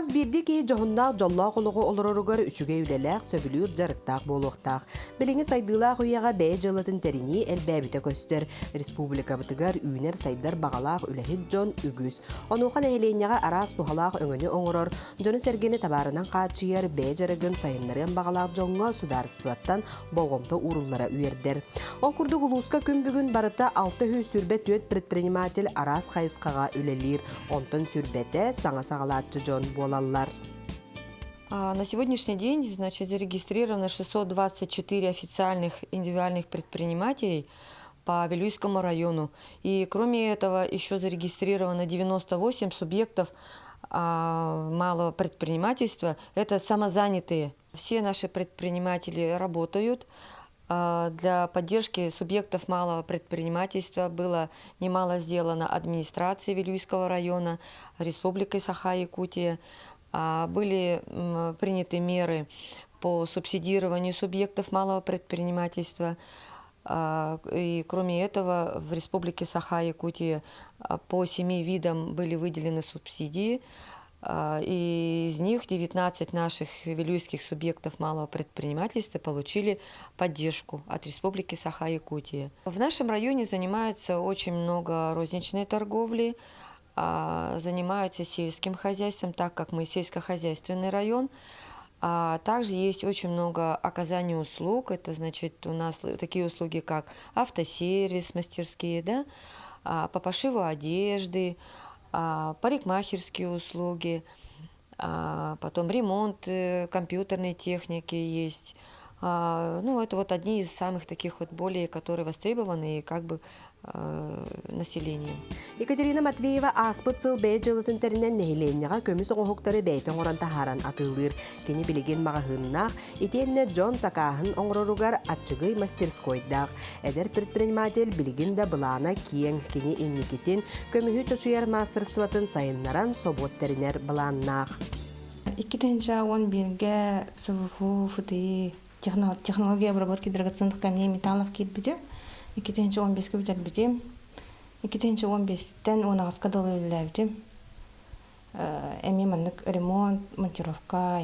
Аз бирдики жоһуннаах жоллоох олоҕу олороругар үчүгэй үлэлээх сөбүлүүр жарыктаах буолуохтаах. Билиңи сайдыылаах уйаҕа бэйэ дьылатын тэрини элбээбитэ көстөр. Республика бытыгар үүнер сайдар бағалаах үлэһит дьон үгүс. Онуохан эхилээнняҕа араас тухалаах өҥөнү оҥорор, дьону сэргини табаарынан хаачыйар бэйэ жарыгын сайыннарыан бағалаах дьоҥҥо сударыстыбаттан болгомто уруллара үйердер. Ол курдук улууска күн бүгүн барыта 6 сүрбе түөт предприниматель араас хайыскаға үлэлиир. Онтон сүрбете саңа сагалаатчы дьон буолаллар. На сегодняшний день, значит, зарегистрировано 624 официальных индивидуальных предпринимателей по Вилюйскому району. И кроме этого еще зарегистрировано 98 субъектов малого предпринимательства. Это самозанятые. Все наши предприниматели работают. Для поддержки субъектов малого предпринимательства было немало сделано администрацией Вилюйского района, Республикой Саха-Якутия. Были приняты меры по субсидированию субъектов малого предпринимательства. И кроме этого в Республике Саха-Якутия по 7 видам были выделены субсидии. И из них 19 наших вилюйских субъектов малого предпринимательства получили поддержку от Республики Саха-Якутия. В нашем районе занимаются очень много розничной торговли, занимаются сельским хозяйством, так как мы сельскохозяйственный район. Также есть очень много оказания услуг. Это значит у нас такие услуги, как автосервис, мастерские, да, по пошиву одежды, парикмахерские услуги, потом ремонт компьютерной техники есть. Ну, это вот одни из самых таких вот более, которые востребованы и как бы населением. Екатерина Матвеева аспыт сыл бэйэ дьылатын тэринэн нэһилээнняҕа көмүс оҥоһуктары бэйтэн оран таһааран атыылыыр. Кини билигин маҕаһыыннаах, итиэннэ Джон сакааһын оҥороругар атчыгый мастерскойдаах. Эдер предприниматель билигин да былаана киэң кини инникитин көмүһү чочуяр мастерстватын сайыннаран соботтеринер былааннаах. 2011-ге СВХ ФТИ технология обработки драгоценных камней металлов китбиде. 2015-ге битербитим. 2015-тен 10-га далы үлэлэбитим. Эми маннык ремонт, монтировка.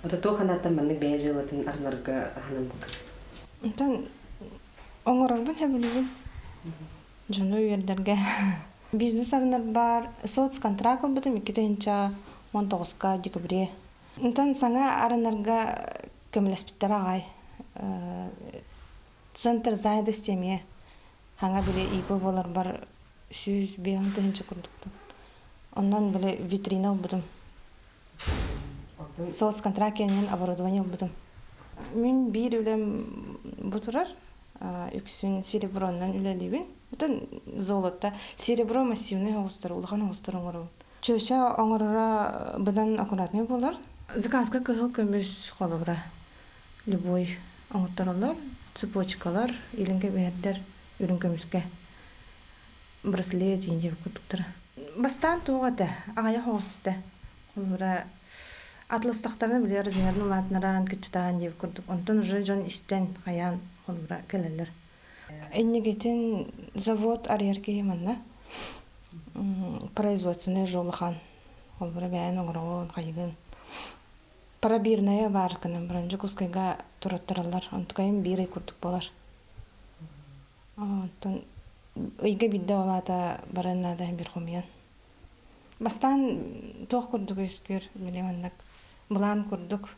Вот это ханаттан маннык бэйэ дьылатын арнарга ханамбык. Онтан оҥорорбун хэбилибин. Жону үйердерге. Бизнес арнар бар. Соцконтракт битим 2019-га декабре. Онтан саңа арнарга көмөлөспүттер агай. Центр занятости ханга биле ипы болар бар 100 тыгынчы курдукту. Ондан биле витрина булдум. Соцконтрактен оборудование булдум. Мен бир үлем бутурар, үксүн сереброндан үлелибин. Бутун золото, серебро массивный хостар, улхан хостар оңору. Чөчө оңорора быдан аккуратный болар. Заказка кыгыл көмүс холобра. Любой оңоторолор. Цепочкалар, илинге бэддер, үрүн көмүскэ. Браслет инде куттуктара. Бастан тугата, агая хосте. Холура атластактарны билер размерны латнаран кичтан деп курдук. Онтон уже жон истен каян холура келелер. Эннегетин завод арьерке манна. Производственный жолхан. Холура бәйн оңрогон кайгын. Парабирная варканым бранжы кускайга тураттаралар, онтукайым бири курдук болар. Онтон ыйга бидде олата бараннада бир хомиян. Бастан тоқ курдук өскөр билемандак. Булан курдук.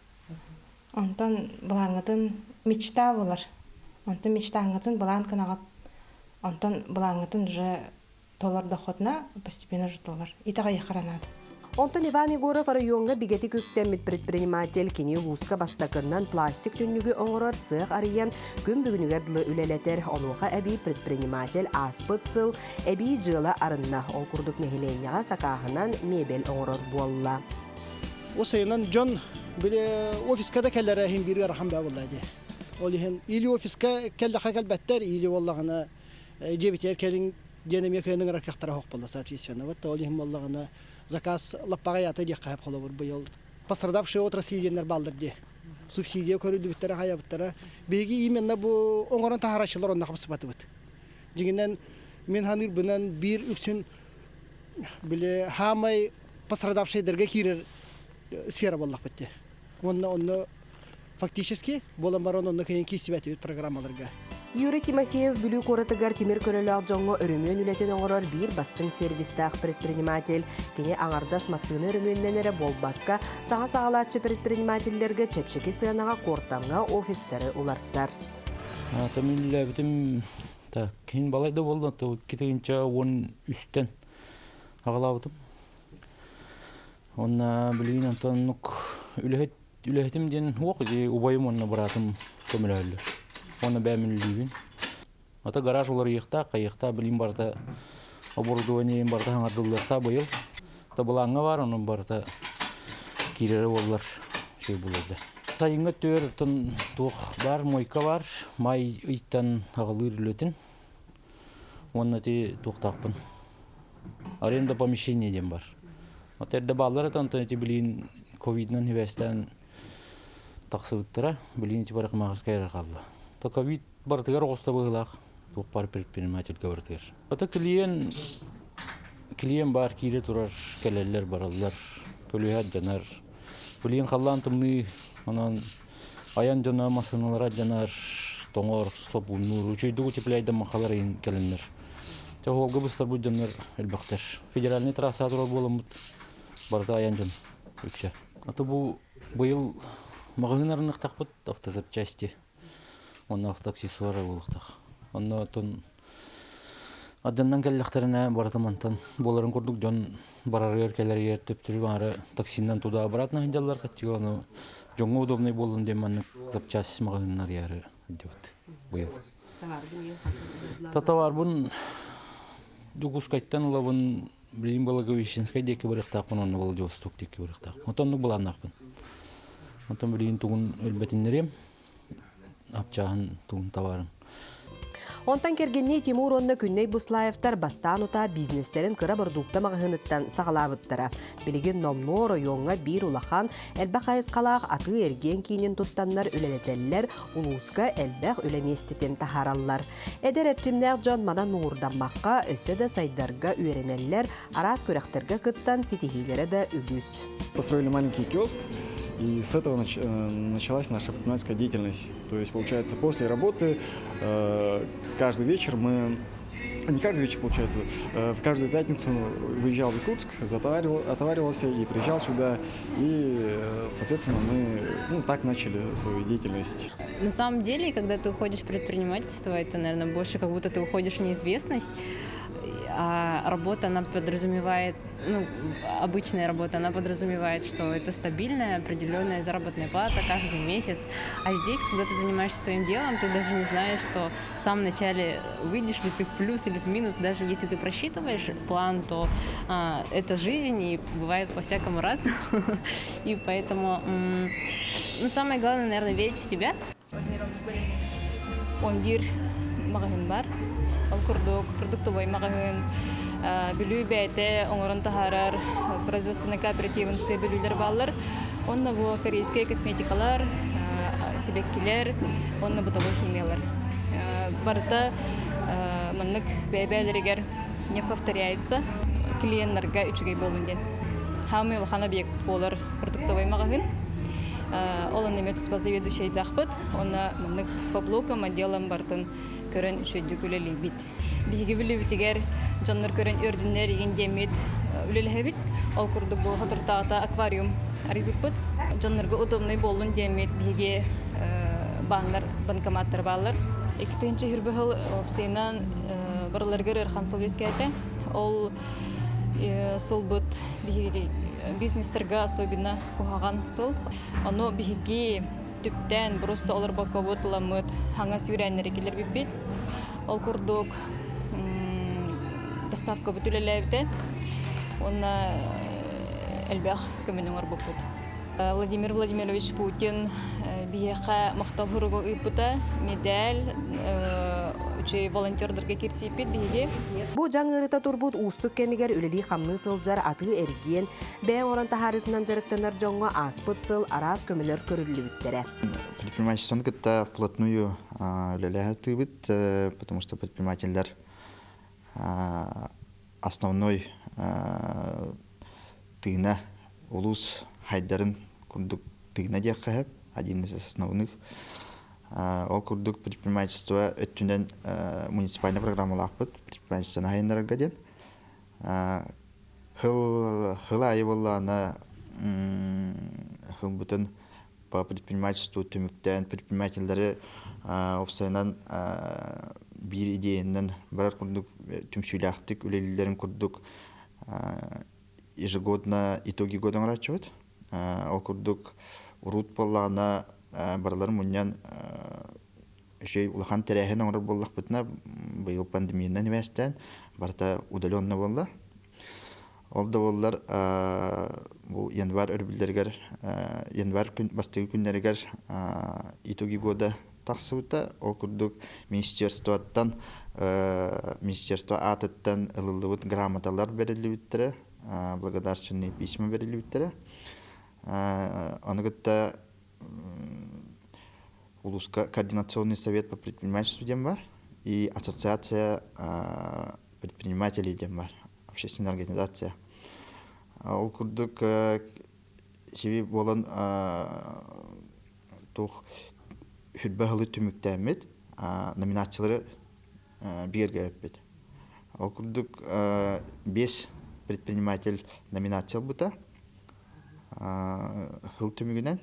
Онтон булаңытын мечта болар. Онтон мечтаңытын булан кынагат. Онтон булаңытын уже толар доходна постепенно же толар. Итага яхаранады. Онтон Иван Егоров районга бигети күктэммит предприниматель кини луска бастакыннан пластик түннүгү оңорор цех арыян күн бүгүнүгер дылы үлелетер. Онуха эби предприниматель аспыт сыл эби жыла арынна ол курдук нехиленяга сакаахынан мебель оңорор буолла. Осыйынан Джон биле офиска да келлere hem biri arham ba vallahi. Olihin ili ofiska kelle hakal better ili wallahına cebiter kelin denemeye kelin rakhtara hoq bolla соответственно. Вот олихим wallahına заказ лаппагаята дия кайып калабыр быйыл. Пострадавшие отрасли дендер балдыр ди. Субсидия көрүлүбүттөр хаяптара. Биги именно бу оңорон тахарачылар онда капсыбатыбыт. Дигенден мен ханыр бунан бир үксүн биле хамай пострадавшийлерге кирер сфера боллақ бітті. Онны фактически болан баран онны кейін кесібәті өт программаларға. Юрий Тимофеев бүлі қоратығар темір көріліғ жоңғы үрімен үлетін оңырар бір бастың сервистақ предприниматель. Кене аңардас масыны үріменнен әрі болбаққа саға-сағалатшы предпринимательдерге чепшеке сығанаға қортаңға офистері уларсар. Тамилля бітім кейін балайды болды, кетегенше 10 үстен ағалабытым. Онна білген антонық үләхетім ден оқ, ұбайым онна бұратым көмілі әлі. Оны бәмін үлігін. Ата гараж олар еқта білім барда оборудованием барда аңардылырта бұйыл. Табылаңа бар, оның барда керері олар шей болады. Сайынға төр туқ бар, мойка бар, май ұйттан ағылыр үлетін. Оны те туқтақпын. Аренда помещение ден бар. Әтәрді баллары тантанеті білейін ковиднан хевестен тақсыбыттыра, білейін те барақ мағыз кайрар қалды. Ковид бартыгар оғыста бұғылақ, туқ бар предприниматель көбіртігер. Ата клиент бар, кейлі тұрар, кәлелер баралар, көлуәт жанар. Білейін қаллан тымны, аян жана масыналара жанар, тоңор, сопуннур, учойды утепляйда мақаларайын кәлінлер. Олғы бұстар бұл жанар әлбақтар. Федеральный трасса тұрар болам бұд, барда аян жан өксе. Ата бұл бұйыл мағынарынық тақпыд автозапчасти. Оны автоаксессуары болықтақ. Оны отын адданнан кәлләқтеріне бардымантан. Боларын көрдік жон барарыр кәлер ертіп түріп ары таксиннан туда обратно хендялар кәттігі. Оны жоңға удобный болын деманның запчасть мағынар яры деп бұйыл. Татавар бұн жүгіскайттан ұлабын білейін балығы вишенскай декі біріқтақпын, оны бұл жостық декі біріқтақпын. Отанның бұланнақпын. Отан білейін тұғын өлбәтінлерем. Апчағын туын таварын. Онтан кергенне Тимур онны күнней Буслаевтар бастан ута бизнестерін кыра бұрдуқта мағығыныттан сағалабыттыра. Білеген номно районға бір улахан әлбәқ айысқалақ аты ерген кейінен тұттанлар үлелетелілер улуызға әлбәқ үлеместетен тахараллар. Әдер әрчімнәқ жон манан нуырданмаққа өсі де сайдарға үйеренелілер арас көріқтерге кыттан сетихилері де үгіз. Построили маленький киоск. И с этого началась наша предпринимательская деятельность. То есть, получается, после работы каждый вечер не каждый вечер, получается, в каждую пятницу выезжал в Якутск, отоваривался и приезжал сюда. И, соответственно, мы так начали свою деятельность. На самом деле, когда ты уходишь в предпринимательство, это, наверное, больше как будто ты уходишь в неизвестность. А работа, она подразумевает, обычная работа, она подразумевает, что это стабильная, определенная заработная плата каждый месяц. А здесь, когда ты занимаешься своим делом, ты даже не знаешь, что в самом начале выйдешь ли ты в плюс или в минус. Даже если ты просчитываешь план, то это жизнь, и бывает по-всякому разному. И поэтому самое главное, наверное, верить в себя. Он магазин бар. Ол продуктовый магазин, білу бәйті, оңырын тахарар, производственный кооперативын сый білулер балар. Онна бұл корейские косметикалар, себеккелер, онна бытовой химиялар. Барыта маннык бәйбәлерігер не повторяется. Клиентларға үчігей болунден. Хамы улхана бек болар продуктовый магазин. Олон неме туспа заведующий дахпыт, онна маннык по блокам отделам бартын көрін үшөйді күлелі бит. Биге білі бітігер жаннар көрін өрдінлер еген демет үлелі бит. Ол күрдік бұл қыдыртағыта аквариум арибіп бұд. Жаннарға удобный болын демет биге банкоматтар балар. Екітінші хүрбіғыл опсейнан барларғыр ұрқан сыл өскәді. Ол сыл бұд биге бизнестерға особенно кухаған сыл. Оно биге түптен просто олар бақауыт ламыт хаңа сүйрәнері келер бейбет. Ол күрдік доставка бүтілеләйбді. Оны әлбәқ көменің арбық бұд. Владимир Владимирович Путин бейеқа мақтал ғырығы ұйпыта, медаль, үчей волонтердерге керсейпет бейге. Бу жаңырыта турбут устук кемигер үлели хамны сылжар аты эрген, бәң оран тахарытынан жарықтанар жоңға аспыт сыл арас көмілер көрілі біттере. Предпринимательством это вплотную улелягаты бит, потому что предприниматель основной тына улус хайдарын курдук тыгна дияккаһып, один из основных. Ол курдук предпринимательство өттүнен муниципальный программалаахпыт, предпринимательство хайнарга ден. Хыл айы боллаана хылбытын по предпринимательству түмүктен предпринимательдары опсайнан бир идеянан барар курдук түмсүйлактык үлелилерин курдук ежегодно итоги года аңрачыбыт. Ол курдук урут боллаана барлар муньян шей улахан терехен оңрар боллакпытына быйыл пандемиянан эместен барта удаленно болла. Ол да боллар бу январь өрбүлдергер январь күн бастыгы күннергер итоги года тахсыбыта. Ол курдук министерствоттан министерство атыттан ылылыбыт грамоталар берилибиттере, благодарственные письма берилибиттере. Оныгытта Улуска координационный совет по предпринимательству дем бар и ассоциация предпринимателей дем бар, общественная организация. Ол курдук себеп болан тух хүрбәһылы түмүктәмит номинациялары бирге өппет. Ол курдук 5 предприниматель номинациялы бута хыл түмүгүнен.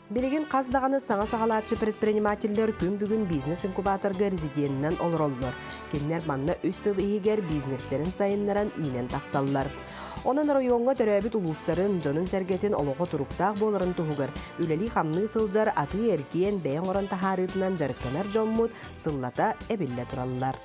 Билигин қаздағаны саңа сағалатчы предпринимательдер күн бүгін бизнес инкубаторга резидентінен олыроллар. Кеннер манна 3 сыл иегер бизнестерін сайынларан үйнен тақсаллар. Онын районға төрәбіт улустарын жонын сәргетін олығы тұруқтақ боларын тұғығыр. Үлелі қамны сылдар аты еркиен бәйін оран тахарытынан жарықтанар жоммут сыллата әбілі тұраллар.